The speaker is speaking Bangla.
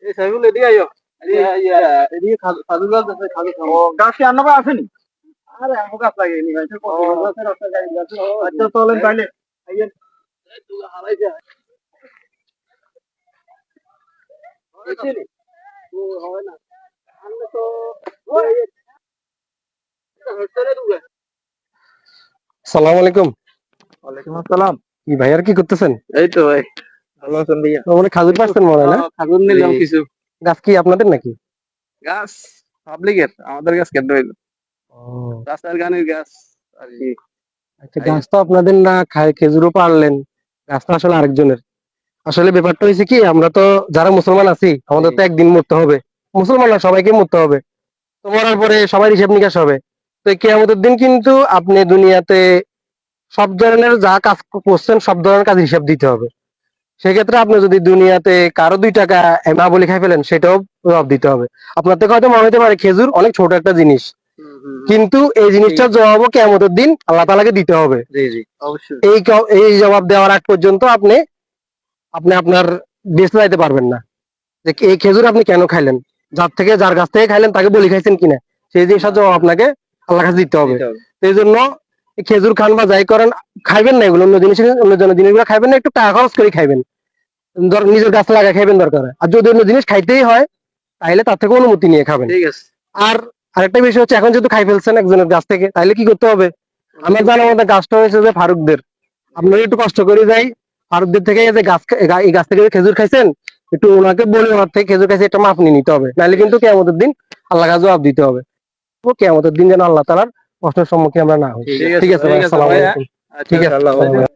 এই সাইবুল এদিকে আইও। এদিকে খাজুর গাছ আছে, খাজুর খাবো। গাছ কি আন্না ভাই আসেনি? আরে আমও গাছ লাগিয়ে নি ভাই। রাস্তা গাড়ি গাছ। আচ্ছা চলেন তাইলে। আইয়েন। তুই হারাই যা। বুঝছিলি? ও হয় না। আমরা তো ওই সালাম আলাইকুম। ওয়ালাইকুম আসসালাম। কি ভাই আর কি করতেছেন? এই তো ভাই ভালো আছেন ভাইয়া? মানে খাজুর পাচ্ছেন মনে হয় না? খাজুর নিলাম কিছু। গাছ কি আপনাদের নাকি? গাছ পাবলিকের, আমাদের গাছ কেন হইলো? ও রাস্তার গানের গাছ আর কি। আচ্ছা, গাছ তো আপনাদের না, খায় খেজুরও পারলেন, গাছ তো আসলে আরেকজনের। আসলে ব্যাপারটা হয়েছে কি, আমরা তো যারা মুসলমান আছি আমাদের তো একদিন মরতে হবে। মুসলমান না, সবাইকে মরতে হবে। তো মরার পরে সবাই হিসাব নিকাশ হবে। তো কিয়ামতের দিন কিন্তু আপনি দুনিয়াতে সব ধরনের যা কাজ করছেন সব ধরনের কাজ হিসাব দিতে হবে। সেক্ষেত্রে আপনি যদি দুনিয়াতে কারো 2 টাকা না বলে খাই ফেলেন, সেটাও জবাব দিতে হবে। আপনার থেকে হয়তো মনে হতে পারে খেজুর অনেক ছোট একটা জিনিস, কিন্তু এই জিনিসটার জবাবও কিয়ামতের দিন আল্লাহ তাআলাকে দিতে হবে। জি জি অবশ্যই। এই জবাব দেওয়ার আগ পর্যন্ত আপনি আপনি আপনার বেঁচে যাইতে পারবেন না। যে এই খেজুর আপনি কেন খাইলেন, যার কাছ থেকে খাইলেন তাকে বলি খাইছেন কিনা, সেই জিনিসটার জবাব আপনাকে আল্লাহর কাছে দিতে হবে। এই জন্য এই খেজুর খান বা যাই করেন, খাইবেন না এগুলো, অন্য জিনিসগুলো খাইবেন না, একটু টাকা খরচ করে খাইবেন। নিজের গাছ লাগা খাইবেন দরকার হয়। আর যদি অন্য জিনিস খাইতেই হয় তাহলে তার থেকে অনুমতি নিয়ে খাবেন। ঠিক আছে। আর আরেকটা বিষয় হচ্ছে, এখন যেহেতু খাই ফেলছেন একজনের গাছ থেকে, তাহলে কি করতে হবে? আমার জানার মধ্যে গাছটা হয়েছে যে ফারুকদের। আপনারা একটু কষ্ট করে যাই, ফারুকদের থেকে এই যে এই গাছ থেকে যে খেজুর খাইছেন, একটু ওনাকে বলে ওনার থেকে খেজুর খাইছে একটা মাপ নিয়ে নিতে হবে, নাহলে কিন্তু কিয়ামতের দিন আল্লাহ কাছে জবাব দিতে হবে। তো কিয়ামতের দিন যেন আল্লাহ তাআলার প্রশ্নের সম্মুখীন আমরা না হই। ঠিক আছে ভাই, আসসালামু আলাইকুম। ঠিক আছে।